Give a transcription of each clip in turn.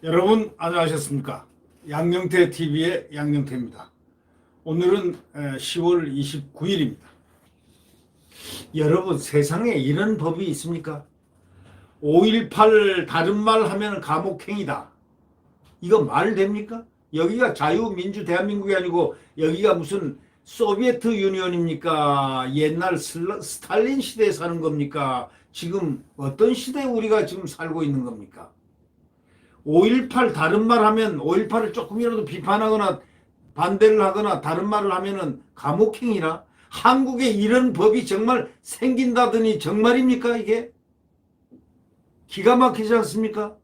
여러분 안녕하셨습니까? 양영태 TV의 양영태입니다. 오늘은 10월 29일입니다. 여러분 세상에 이런 법이 있습니까? 5.18 다른 말 하면 감옥행이다. 이거 말 됩니까? 여기가 자유민주 대한민국이 아니고 여기가 무슨 소비에트 유니언입니까? 옛날 스탈린 시대에 사는 겁니까? 지금 어떤 시대에 우리가 지금 살고 있는 겁니까? 5.18 다른 말 하면 5.18을 조금이라도 비판하거나 반대를 하거나 다른 말을 하면은 감옥행위라? 한국에 이런 법이 정말 생긴다더니 정말입니까 이게? 기가 막히지 않습니까?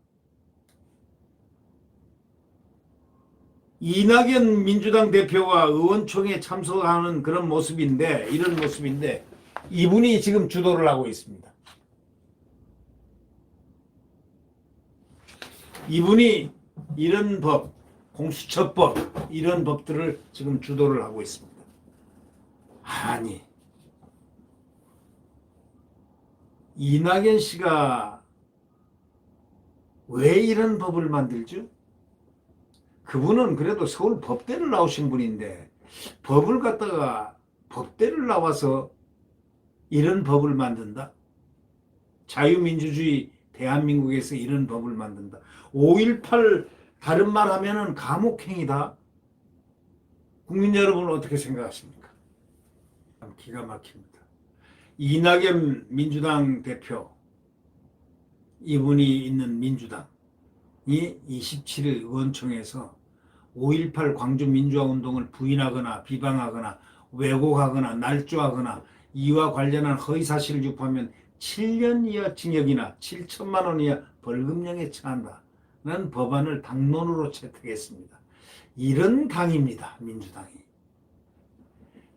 이낙연 민주당 대표가 의원총회에 참석하는 그런 모습인데 이런 모습인데 이분이 지금 주도를 하고 있습니다. 이분이 이런 법, 공수처법 이런 법들을 지금 주도를 하고 있습니다. 아니 이낙연 씨가 왜 이런 법을 만들죠? 그분은 그래도 서울 법대를 나오신 분인데 법을 갖다가 법대를 나와서 이런 법을 만든다? 자유민주주의 대한민국에서 이런 법을 만든다. 5.18 다른 말 하면은 감옥행이다. 국민 여러분은 어떻게 생각하십니까? 기가 막힙니다. 이낙연 민주당 대표, 이분이 있는 민주당이 27일 의원총회에서 5.18 광주민주화운동을 부인하거나 비방하거나 왜곡하거나 날조하거나 이와 관련한 허위사실을 유포하면 7년 이하 징역이나 7천만 원 이하 벌금형에 처한다는 법안을 당론으로 채택했습니다. 이런 당입니다. 민주당이.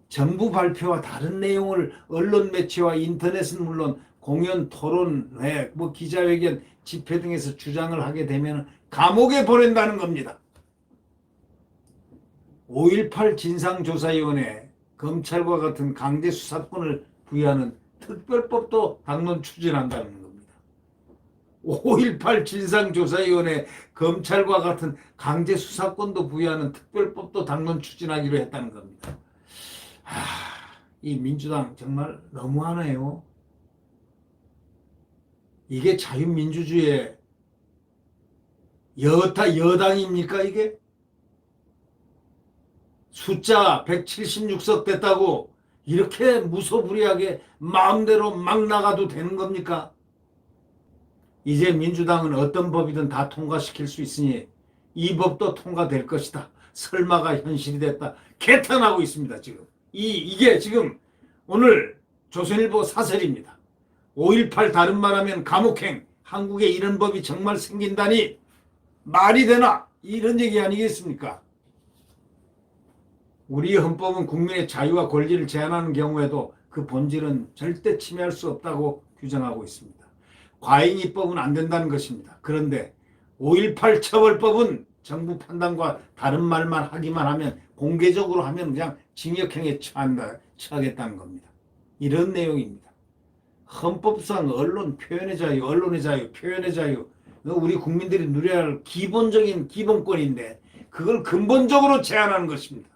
정부 발표와 다른 내용을 언론 매체와 인터넷은 물론 공연, 토론회, 기자회견, 집회 등에서 주장을 하게 되면 감옥에 보낸다는 겁니다. 5.18 진상조사위원회 검찰과 같은 강제 수사권을 부여하는 특별법도 당론 추진한다는 겁니다. 5.18 진상조사위원회 검찰과 같은 강제 수사권도 부여하는 특별법도 당론 추진하기로 했다는 겁니다. 이 민주당 정말 너무하네요. 이게 자유민주주의의 여당입니까 이게? 숫자 176석 됐다고 이렇게 무소불위하게 마음대로 막 나가도 되는 겁니까? 이제 민주당은 어떤 법이든 다 통과시킬 수 있으니 이 법도 통과될 것이다. 설마가 현실이 됐다. 개탄하고 있습니다. 지금. 이게 지금 오늘 조선일보 사설입니다. 5.18 다른 말하면 감옥행. 한국에 이런 법이 정말 생긴다니 말이 되나? 이런 얘기 아니겠습니까? 우리 헌법은 국민의 자유와 권리를 제한하는 경우에도 그 본질은 절대 침해할 수 없다고 규정하고 있습니다. 과잉입법은 안 된다는 것입니다. 그런데 5.18 처벌법은 정부 판단과 다른 말만 하기만 하면 공개적으로 하면 그냥 징역형에 처하겠다는 겁니다. 이런 내용입니다. 헌법상 언론 표현의 자유, 언론의 자유, 표현의 자유 우리 국민들이 누려야 할 기본적인 기본권인데 그걸 근본적으로 제한하는 것입니다.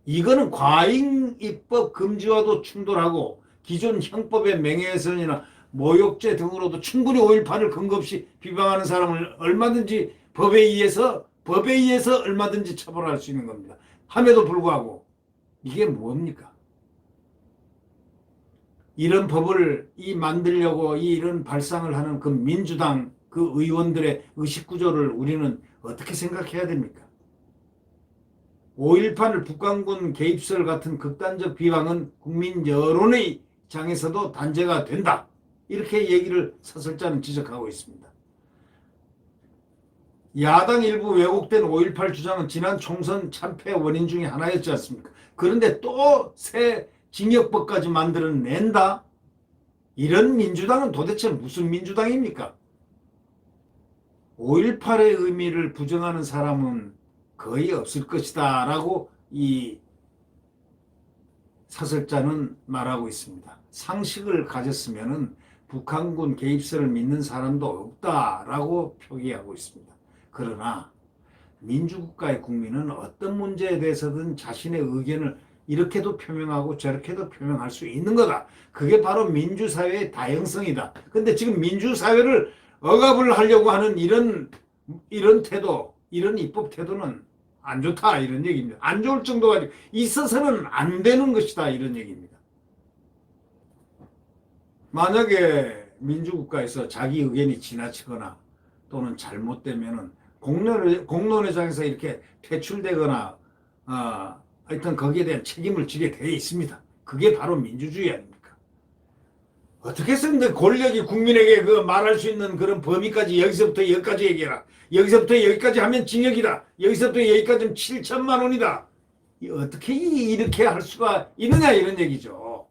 이거는 과잉입법 금지와도 충돌하고 기존 형법의 명예훼손이나 모욕죄 등으로도 충분히 5.18을 근거 없이 비방하는 사람을 얼마든지 법에 의해서 얼마든지 처벌할 수 있는 겁니다. 함에도 불구하고 이게 뭡니까? 이런 법을 만들려고 이런 발상을 하는 그 민주당 그 의원들의 의식구조를 우리는 어떻게 생각해야 됩니까? 5.18 북한군 개입설 같은 극단적 비방은 국민 여론의 장에서도 단죄가 된다. 이렇게 얘기를 사설자는 지적하고 있습니다. 야당 일부 왜곡된 5.18 주장은 지난 총선 참패 원인 중에 하나였지 않습니까? 그런데 또 새 징역법까지 만들어낸다? 이런 민주당은 도대체 무슨 민주당입니까? 5.18의 의미를 부정하는 사람은 거의 없을 것이다 라고 이 사설자는 말하고 있습니다. 상식을 가졌으면 북한군 개입설을 믿는 사람도 없다라고 표기하고 있습니다. 그러나 민주국가의 국민은 어떤 문제에 대해서든 자신의 의견을 이렇게도 표명하고 저렇게도 표명할 수 있는 거다. 그게 바로 민주사회의 다양성이다. 근데 지금 민주사회를 억압을 하려고 하는 이런 태도, 이런 입법 태도는 안 좋다 이런 얘기입니다. 안 좋을 정도가 있어서는 안 되는 것이다 이런 얘기입니다. 만약에 민주국가에서 자기 의견이 지나치거나 또는 잘못되면은 공론회장에서 이렇게 퇴출되거나 하여튼 거기에 대한 책임을 지게 되어 있습니다. 그게 바로 민주주의 아닙니까? 어떻게 해서든 권력이 국민에게 그 말할 수 있는 그런 범위까지 여기서부터 여기까지 얘기해라. 여기서부터 여기까지 하면 징역이다. 여기서부터 여기까지는 7천만 원이다. 어떻게 이렇게 할 수가 있느냐 이런 얘기죠.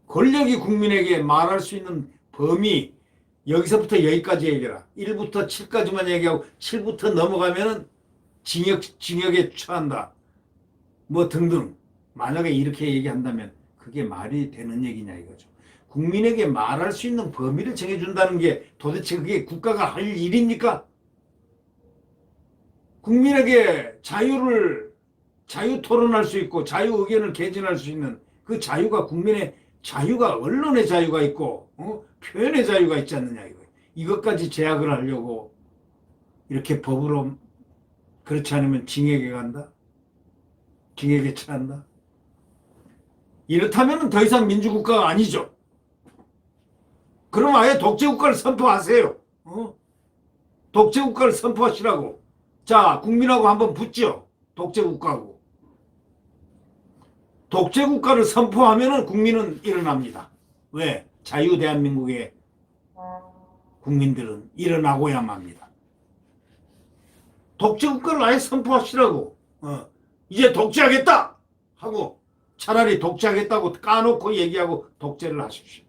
권력이 국민에게 말할 수 있는 범위 여기서부터 여기까지 얘기해라. 1부터 7까지만 얘기하고 7부터 넘어가면은 징역에 처한다. 뭐 등등. 만약에 이렇게 얘기한다면 그게 말이 되는 얘기냐 이거죠. 국민에게 말할 수 있는 범위를 정해준다는 게 도대체 그게 국가가 할 일입니까? 국민에게 자유 토론할 수 있고 자유 의견을 개진할 수 있는 그 자유가 국민의 자유가 언론의 자유가 있고 표현의 자유가 있지 않느냐 이거. 이것까지 제약을 하려고 이렇게 법으로 그렇지 않으면 징역에 간다. 징역에 처한다. 이렇다면 더 이상 민주국가가 아니죠. 그럼 아예 독재국가를 선포하세요. 독재국가를 선포하시라고. 자, 국민하고 한번 붙죠. 독재국가하고. 독재국가를 선포하면 국민은 일어납니다. 왜? 자유 대한민국의 국민들은 일어나고야 맙니다. 독재국가를 아예 선포하시라고. 이제 독재하겠다 하고 차라리 독재하겠다고 까놓고 얘기하고 독재를 하십시오.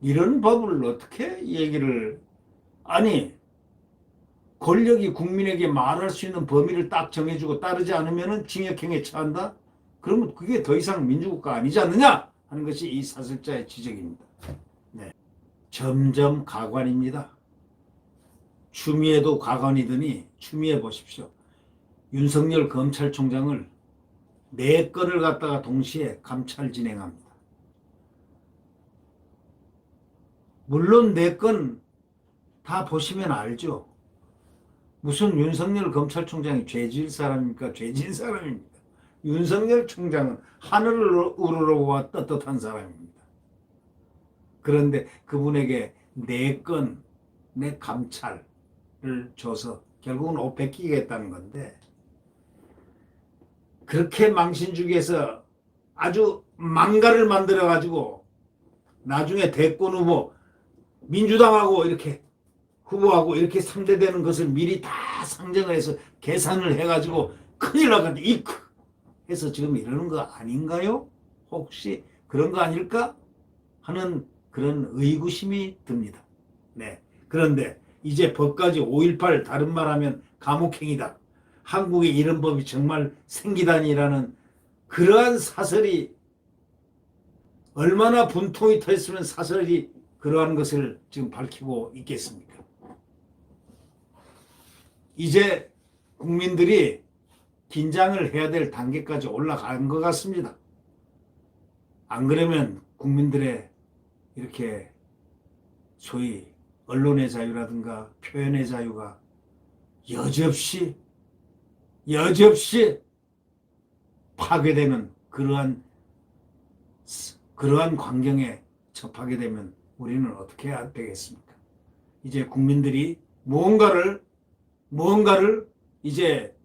이런 법을 어떻게 얘기를 아니 권력이 국민에게 말할 수 있는 범위를 딱 정해주고 따르지 않으면 징역형에 처한다? 그러면 그게 더 이상 민주국가 아니지 않느냐 하는 것이 이 사설자의 지적입니다. 네. 점점 가관입니다. 추미애도 가관이더니 추미애 보십시오. 윤석열 검찰총장을 4건을 갖다가 동시에 감찰 진행합니다. 물론 4건 다 보시면 알죠. 무슨 윤석열 검찰총장이 죄질 사람입니까? 죄진 사람입니다. 윤석열 총장은 하늘을 우러러보아 떳떳한 사람입니다. 그런데 그분에게 4건의 감찰을 줘서 결국은 옷 벗기겠다는 건데 그렇게 망신주기해서 아주 망가를 만들어가지고 나중에 대권 후보 민주당하고 이렇게 후보하고 이렇게 상대되는 것을 미리 다 상정을 해서 계산을 해가지고 큰일 나겠다. 이크 해서 지금 이러는 거 아닌가요? 혹시 그런 거 아닐까? 하는 그런 의구심이 듭니다. 네. 그런데 이제 법까지 5.18 다른 말하면 감옥행위다. 한국에 이런 법이 정말 생기다니라는 그러한 사설이 얼마나 분통이 터있으면 사설이 그러한 것을 지금 밝히고 있겠습니까? 이제 국민들이 긴장을 해야 될 단계까지 올라간 것 같습니다. 안 그러면 국민들의 이렇게 소위 언론의 자유라든가 표현의 자유가 여지없이 파괴되는 그러한 광경에 접하게 되면 우리는 어떻게 해야 되겠습니까? 이제 국민들이 무언가를 이제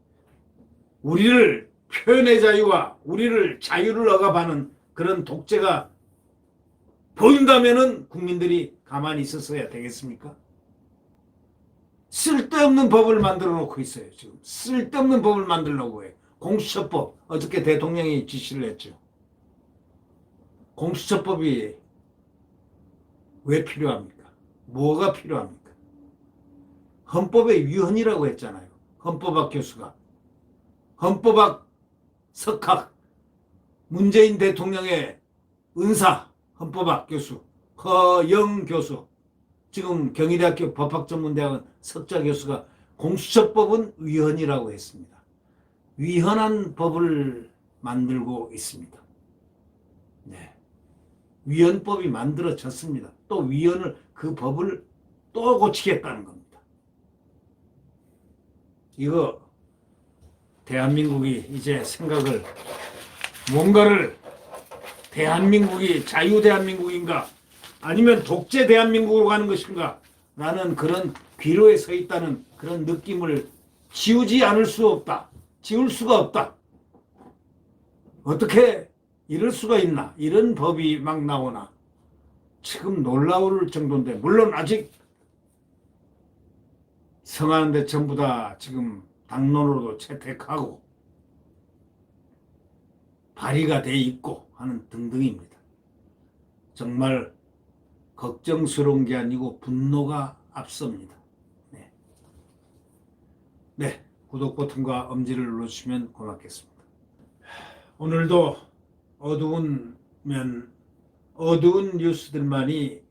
우리를 표현의 자유와 우리를 자유를 억압하는 그런 독재가 보인다면은 국민들이 가만히 있었어야 되겠습니까? 쓸데없는 법을 만들어 놓고 있어요. 지금 쓸데없는 법을 만들려고 해요. 공수처법 어저께 대통령이 지시를 했죠. 공수처법이 왜 필요합니까? 뭐가 필요합니까? 헌법의 위헌이라고 했잖아요. 헌법학 교수가. 헌법학 석학 문재인 대통령의 은사 헌법학 교수 허영 교수, 지금 경희대학교 법학전문대학원 석좌 교수가 공수처법은 위헌이라고 했습니다. 위헌한 법을 만들고 있습니다. 네. 위헌법이 만들어졌습니다. 또 위헌을, 그 법을 또 고치겠다는 겁니다. 이거 대한민국이 이제 생각을, 뭔가를, 대한민국이 자유대한민국인가 아니면 독재 대한민국으로 가는 것인가 라는 그런 귀로에 서 있다는 그런 느낌을 지우지 않을 수 없다. 지울 수가 없다. 어떻게 이럴 수가 있나. 이런 법이 막 나오나. 지금 놀라울 정도인데, 물론 아직 성하는데 전부 다 지금 당론으로도 채택하고 발의가 돼 있고 하는 등등입니다. 정말 걱정스러운 게 아니고 분노가 앞섭니다. 네. 네. 구독 버튼과 엄지를 눌러주시면 고맙겠습니다. 오늘도 어두운 뉴스들만이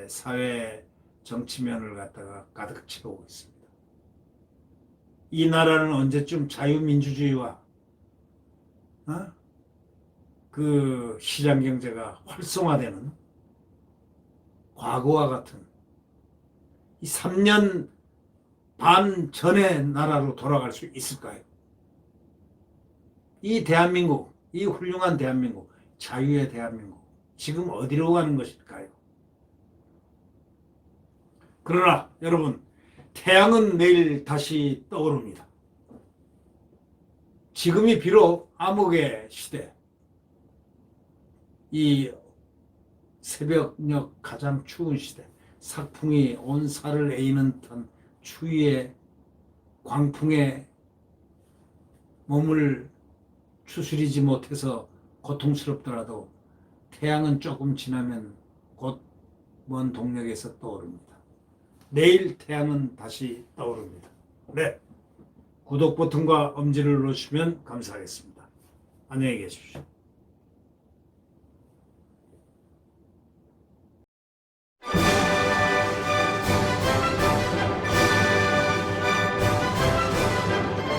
사회 정치면을 갖다가 가득 채우고 있습니다. 이 나라는 언제쯤 자유민주주의와 그 시장 경제가 활성화되는 과거와 같은 이 3년 반 전의 나라로 돌아갈 수 있을까요? 이 대한민국, 이 훌륭한 대한민국, 자유의 대한민국, 지금 어디로 가는 것일까요? 그러나 여러분, 태양은 내일 다시 떠오릅니다. 지금이 비록 암흑의 시대, 이 새벽녘 가장 추운 시대, 삭풍이 온 살을 에이는 듯한 추위에 광풍에 몸을 추스리지 못해서 고통스럽더라도 태양은 조금 지나면 곧 먼 동력에서 떠오릅니다. 내일 태양은 다시 떠오릅니다. 네, 구독 버튼과 엄지를 누르시면 감사하겠습니다. 안녕히 계십시오.